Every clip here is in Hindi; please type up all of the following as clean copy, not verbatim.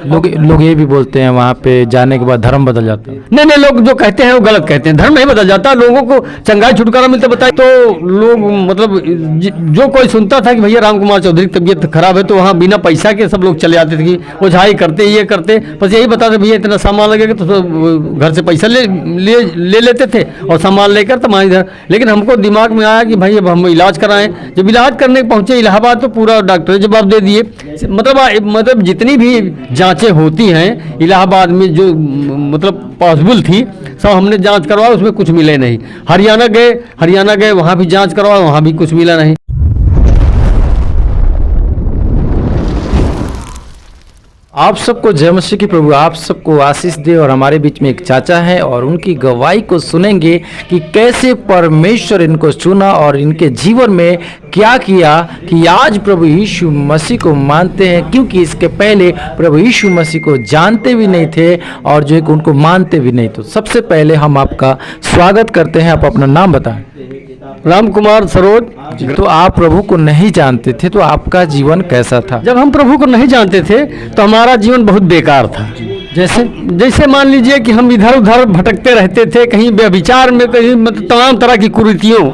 लोग ये भी बोलते हैं वहाँ पे जाने के बाद धर्म बदल जाता है। नहीं, लोग जो कहते हैं वो गलत कहते हैं, धर्म नहीं बदल जाता, लोगों को चंगाई छुटकारा मिलता बताए तो लोग मतलब जो कोई सुनता था कि भैया राम कुमार चौधरी की तबीयत खराब है तो वहाँ बिना पैसा के सब लोग चले जाते थे कि ओझाई करते ये करते, बस यही बताते भैया इतना सामान लगेगा तो घर से पैसा ले लेते थे और सामान लेकर तो इधर। लेकिन हमको दिमाग में आया कि भाई अब हम इलाज कराएं। जब इलाज करने पहुंचे इलाहाबाद तो पूरा डॉक्टर ने जवाब दे दिए। मतलब जितनी भी जांचें होती हैं इलाहाबाद में जो मतलब पॉसिबल थी सब हमने जांच करवाया, उसमें कुछ मिले नहीं। हरियाणा गए वहाँ भी जांच करवाया, वहाँ भी कुछ मिला नहीं। आप सबको जय मसीह की प्रभु आप सबको आशीष दे। और हमारे बीच में एक चाचा है और उनकी गवाही को सुनेंगे कि कैसे परमेश्वर इनको चुना और इनके जीवन में क्या किया कि आज प्रभु यीशु मसीह को मानते हैं, क्योंकि इसके पहले प्रभु यीशु मसीह को जानते भी नहीं थे और जो एक उनको मानते भी नहीं। तो सबसे पहले हम आपका स्वागत करते हैं। आप अपना नाम बताएं। राम कुमार सरोज। तो आप प्रभु को नहीं जानते थे तो आपका जीवन कैसा था? जब हम प्रभु को नहीं जानते थे तो हमारा जीवन बहुत बेकार था। जैसे मान लीजिए कि हम इधर उधर भटकते रहते थे, कहीं व्यभिचार में, कहीं मतलब तमाम तरह की कुरीतियों,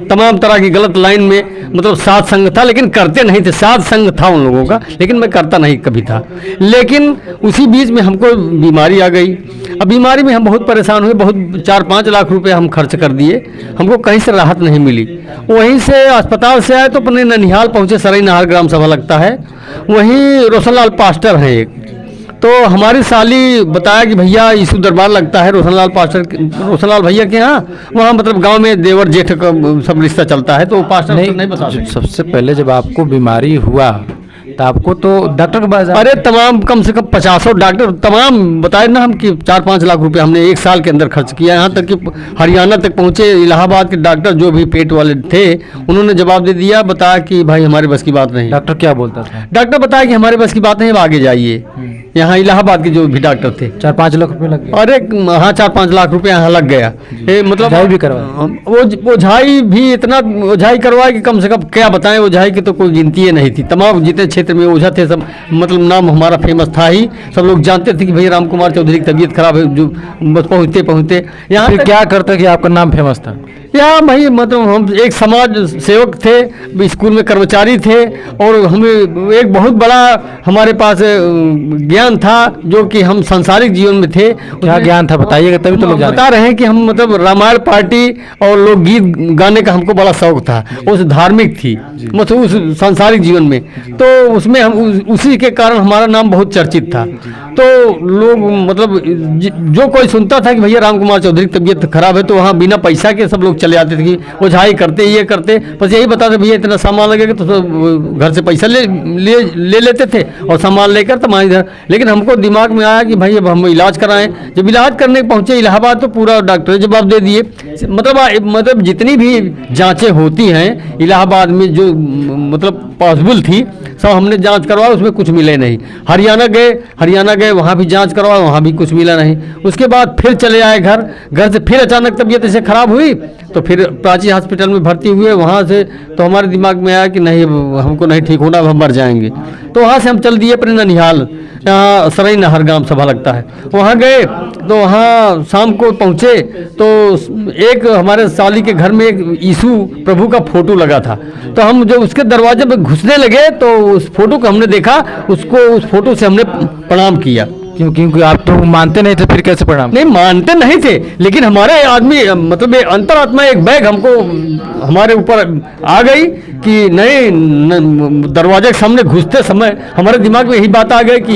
तमाम तरह की गलत लाइन में, मतलब साध संग था लेकिन करते नहीं थे। साध संग था उन लोगों का लेकिन मैं करता नहीं कभी था। लेकिन उसी बीच में हमको बीमारी आ गई। अब बीमारी में हम बहुत परेशान हुए, बहुत 4-5 लाख रुपए हम खर्च कर दिए, हमको कहीं से राहत नहीं मिली। वहीं से अस्पताल से आए तो अपने ननिहाल पहुँचे, सराई नहर ग्राम सभा लगता है, वहीं रोशनलाल पास्टर हैं एक, तो हमारी साली बताया कि भैया यीशु दरबार लगता है रोशनलाल भैया के यहाँ, वहाँ मतलब गांव में देवर जेठ का सब रिश्ता चलता है, तो पास्टर नहीं बता। सबसे पहले जब आपको बीमारी हुआ तो आपको तो डॉक्टर के पास, अरे तमाम कम से कम 50 डॉक्टर तमाम बताए ना हम कि 4-5 लाख रुपए हमने एक साल के अंदर खर्च किया। यहाँ तक कि हरियाणा तक पहुँचे, इलाहाबाद के डॉक्टर जो भी पेट वाले थे उन्होंने जवाब दे दिया, बताया कि भाई हमारे बस की बात नहीं। डॉक्टर क्या बोलता था? डॉक्टर बताया कि हमारे बस की बात नहीं, अब आगे जाइए। यहाँ इलाहाबाद के जो भी डॉक्टर थे 4-5 लाख रुपए लग गए। अरे हाँ 4-5 लाख रुपए यहाँ लग गया। मतलब ओझाई भी करवाया, ओझाई भी इतना ओझाई करवाया कि कम से कम क्या बताएं, ओझाई की तो कोई गिनती नहीं थी। तमाम जितने क्षेत्र में ओझा थे सब, मतलब नाम हमारा फेमस था ही, सब लोग जानते थे कि भाई राम कुमार चौधरी की तबीयत खराब है। जो बस पहुँचते यहाँ फिर क्या करता कि आपका नाम फेमस था? यहाँ भाई मतलब हम एक समाज सेवक थे, स्कूल में कर्मचारी थे और हमें एक बहुत बड़ा हमारे पास ज्ञान था जो कि हम सांसारिक जीवन में थे। क्या ज्ञान था बताइएगा तभी तो लोग बता रहे हैं कि हम मतलब रामायण पार्टी और लोकगीत गाने का हमको बड़ा शौक था, उस धार्मिक थी मतलब उस सांसारिक जीवन में, तो उसमें हम उसी के कारण हमारा नाम बहुत चर्चित था। तो लोग मतलब जो कोई सुनता था कि भैया राम कुमार चौधरी की तबीयत खराब है तो वहाँ बिना पैसा के सब लोग चले जाते थे कि ओझाई करते ये करते, बस यही बताते भैया इतना सामान लगेगा तो घर से पैसा ले लेते थे और सामान लेकर तो इधर। लेकिन हमको दिमाग में आया कि भाई अब हम इलाज कराएं। जब इलाज करने पहुंचे इलाहाबाद तो पूरा डॉक्टर ने जवाब दे दिए। मतलब जितनी भी जांचें होती हैं इलाहाबाद में जो मतलब पॉसिबल थी सब हमने जांच करवाया, उसमें कुछ मिले नहीं। हरियाणा गए वहाँ भी जांच करवाया, वहाँ भी कुछ मिला नहीं। उसके बाद फिर चले आए घर से फिर अचानक तबीयत ऐसे खराब हुई तो फिर प्राची हॉस्पिटल में भर्ती हुए। वहाँ से तो हमारे दिमाग में आया कि नहीं हमको नहीं ठीक होना, अब हम मर जाएंगे। तो वहाँ से हम चल दिए अपने ननिहाल, यहाँ सराई नहर ग्राम सभा लगता है, वहाँ गए तो वहाँ शाम को पहुँचे तो एक हमारे साली के घर में एक यीशु प्रभु का फोटो लगा था। तो हम जब उसके दरवाजे पे घुसने लगे तो उस फोटो को हमने देखा, उस फोटो से हमने प्रणाम किया। क्योंकि आप तो मानते नहीं थे, फिर कैसे प्रणाम? नहीं मानते नहीं थे लेकिन हमारे आदमी मतलब अंतरात्मा एक बैग हमको हमारे ऊपर आ गई कि नहीं, दरवाजे के सामने घुसते समय हमारे दिमाग में यही बात आ गई कि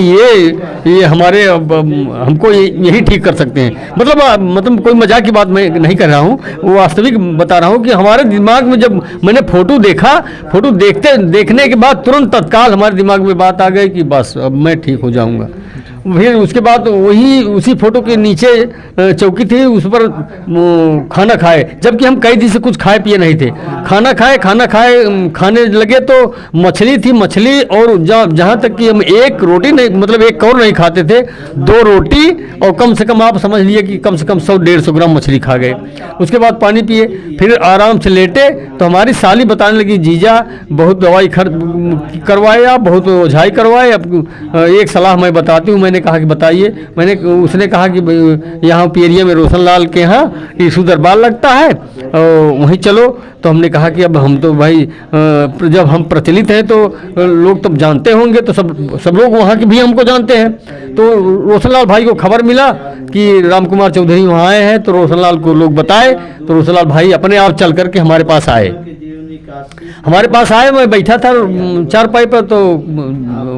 ये हमारे हमको यही ठीक कर सकते हैं। मतलब कोई मजाक की बात मैं नहीं कर रहा हूँ, वो वास्तविक बता रहा हूँ कि हमारे दिमाग में जब मैंने फोटो देखा, फोटो देखने के बाद तुरंत तत्काल हमारे दिमाग में बात आ गई कि बस अब मैं ठीक हो जाऊँगा। फिर उसके बाद वही उसी फोटो के नीचे चौकी थी, उस पर खाना खाए, जबकि हम कई दिन से कुछ खाए पिए नहीं थे। खाना खाने लगे तो मछली थी, मछली और जहाँ तक कि हम एक रोटी नहीं, मतलब एक कौर नहीं खाते थे, 2 रोटी और कम से कम आप समझ लिए कि कम से कम 100-150 ग्राम मछली खा गए। उसके बाद पानी पिए, फिर आराम से लेटे तो हमारी साली बताने लगी, जीजा बहुत दवाई करवाए, आप बहुत ओझाई करवाए, अब एक सलाह मैं बताती हूँ। मैंने कहा कि बताइए। उसने कहा कि यहाँ पियरिया में रोशन लाल के यहाँ यीशु दरबार लगता है, वहीं चलो। तो हमने कहा कि अब हम तो भाई जब हम प्रचलित हैं तो लोग तब जानते होंगे, तो सब लोग वहाँ के भी हमको जानते हैं। तो रोशनलाल भाई को खबर मिला कि राम कुमार चौधरी वहाँ आए हैं, तो रोशनलाल को लोग बताए, तो रोशनलाल भाई अपने आप चल करके हमारे पास आए। मैं बैठा था चारपाई पर, तो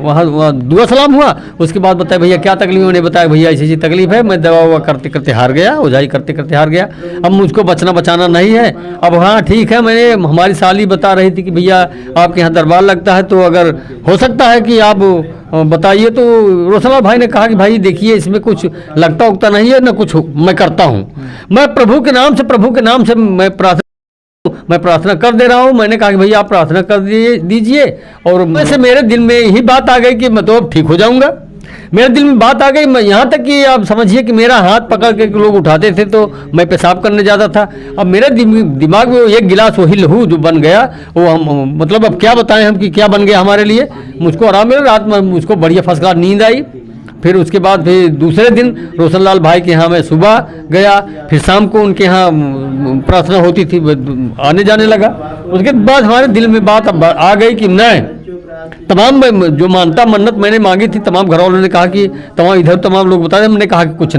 वहाँ दुआ सलाम हुआ। उसके बाद बताया भैया क्या तकलीफ, मैंने बताया भैया ऐसी तकलीफ है, मैं दवा ववा करते करते हार गया, ओझाई करते करते हार गया, अब मुझको बचाना नहीं है। अब हाँ ठीक है, मैंने हमारी साली बता रही थी कि भैया आपके यहाँ दरबार लगता है, तो अगर हो सकता है कि आप बताइए। तो रोशनलाल भाई ने कहा कि भाई देखिए इसमें कुछ लगता उगता नहीं है, न कुछ मैं करता हूँ, मैं प्रभु के नाम से मैं प्रार्थना कर दे रहा हूँ। मैंने कहा कि भैया आप प्रार्थना कर दीजिए, और वैसे मेरे दिल में यही बात आ गई कि मैं तो अब ठीक हो जाऊंगा। मेरे दिल में बात आ गई, मैं यहाँ तक कि आप समझिए कि मेरा हाथ पकड़ के लोग उठाते थे तो मैं पेशाब करने जाता था। अब मेरे दिमाग में एक गिलास वही लहू जो बन गया, वो हम मतलब अब क्या बताएं हम कि क्या बन गया हमारे लिए। मुझको आराम मिला, रात में मुझको बढ़िया फर्स्ट क्लास नींद आई। फिर उसके बाद फिर दूसरे दिन रोशनलाल भाई के यहाँ मैं सुबह गया, फिर शाम को उनके यहाँ प्रार्थना होती थी, आने जाने लगा। उसके बाद हमारे दिल में बात आ गई कि नहीं, तमाम जो मानता मन्नत मैंने मांगी थी, तमाम घर वालों ने कहा कि तमाम लोग बता रहे, हमने कहा कि कुछ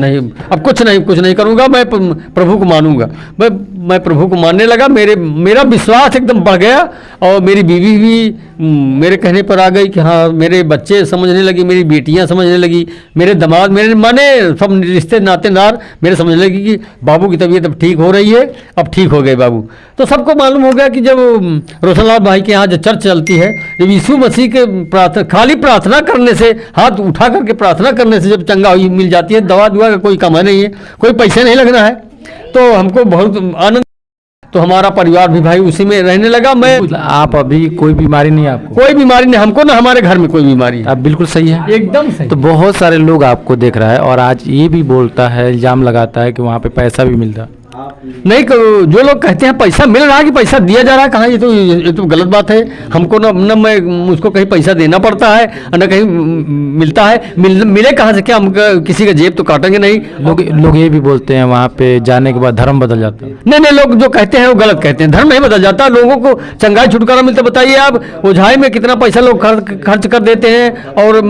नहीं करूँगा, मैं प्रभु को मानूंगा। मैं प्रभु को मानने लगा, मेरा विश्वास एकदम बढ़ गया, और मेरी बीवी भी मेरे कहने पर आ गई कि हाँ, मेरे बच्चे समझने लगी, मेरी बेटियां समझने लगी, मेरे दामाद, मेरे माने सब रिश्ते नातेदार मेरे समझने लगी कि बाबू की तबीयत अब ठीक हो रही है, अब ठीक हो गए बाबू। तो सबको मालूम हो गया कि जब रोशनलाल भाई के यहाँ जो चर्च चलती है, जब यीशु मसीह के खाली प्रार्थना करने से, हाथ उठा करके प्रार्थना करने से जब चंगा मिल जाती है, दवा दुआ का कोई कमाई नहीं है, कोई पैसे नहीं लगना है, तो हमको बहुत आनंद। तो हमारा परिवार भी भाई उसी में रहने लगा। आप अभी कोई बीमारी नहीं है आपको? कोई बीमारी नहीं हमको, ना हमारे घर में कोई बीमारी है। आप बिल्कुल सही है, एकदम सही। तो बहुत सारे लोग आपको देख रहा है और आज ये भी बोलता है, इल्जाम लगाता है कि वहाँ पे पैसा भी मिलता नहीं। जो लोग कहते हैं पैसा मिल रहा है कि पैसा दिया जा रहा है, कहाँ, ये तो गलत बात है। हमको न मैं मुझको कहीं पैसा देना पड़ता है, न कहीं मिलता है। मिले कहाँ से, क्या हम किसी का जेब तो काटेंगे नहीं। लोग ये भी बोलते हैं वहाँ पे जाने के बाद धर्म बदल जाता है। नहीं, लोग जो कहते हैं वो गलत कहते हैं, धर्म नहीं बदल जाता, लोगों को चंगाई छुटकारा मिलता। बताइए आप, ओझाई में कितना पैसा लोग खर्च कर देते हैं, और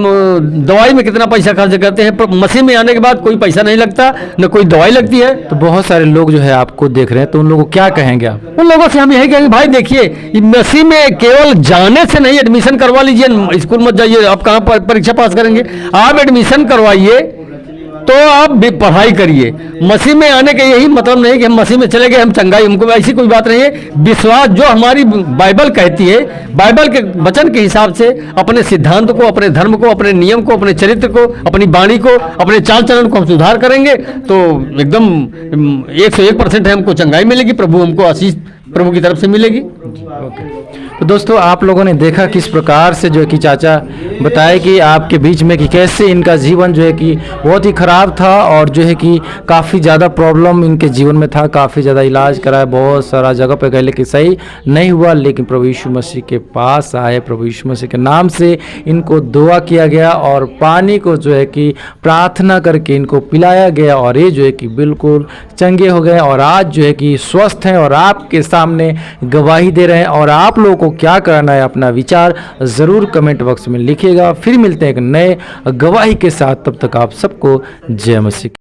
दवाई में कितना पैसा खर्च करते हैं, मसीह में आने के बाद कोई पैसा नहीं लगता, न कोई दवाई लगती है। तो बहुत सारे लोग जो है आपको देख रहे हैं, तो उन लोगों को क्या कहेंगे आप? उन लोगों से हम यही कहेंगे, भाई देखिए मसीह में केवल जाने से नहीं, एडमिशन करवा लीजिए, स्कूल मत जाइए, आप कहाँ पर परीक्षा पास करेंगे। आप एडमिशन करवाइए तो आप भी पढ़ाई करिए। मसीह में आने का यही मतलब नहीं कि हम मसीह में चले गए हम चंगाई, हमको ऐसी कोई बात नहीं है। विश्वास जो हमारी बाइबल कहती है, बाइबल के वचन के हिसाब से अपने सिद्धांत को, अपने धर्म को, अपने नियम को, अपने चरित्र को, अपनी वाणी को, अपने चाल चलन को हम सुधार करेंगे तो एकदम 101% है हमको चंगाई मिलेगी, प्रभु हमको आशीष प्रभु की तरफ से मिलेगी। तो दोस्तों आप लोगों ने देखा किस प्रकार से जो है कि चाचा बताए कि आपके बीच में कि कैसे इनका जीवन जो है कि बहुत ही ख़राब था, और जो है कि काफ़ी ज़्यादा प्रॉब्लम इनके जीवन में था, काफ़ी ज़्यादा इलाज कराया, बहुत सारा जगह पे गए लेकिन सही नहीं हुआ। लेकिन प्रभु यीशु मसीह के पास आए, प्रभु यीशु मसीह के नाम से इनको दुआ किया गया और पानी को जो है कि प्रार्थना करके इनको पिलाया गया, और ये जो है कि बिल्कुल चंगे हो गए और आज जो है कि स्वस्थ हैं और आपके सामने गवाही दे रहे हैं। और आप लोगों को क्या करना है, अपना विचार ज़रूर कमेंट बॉक्स में लिखिएगा। फिर मिलते हैं एक नए गवाही के साथ, तब तक आप सबको जय मसीह।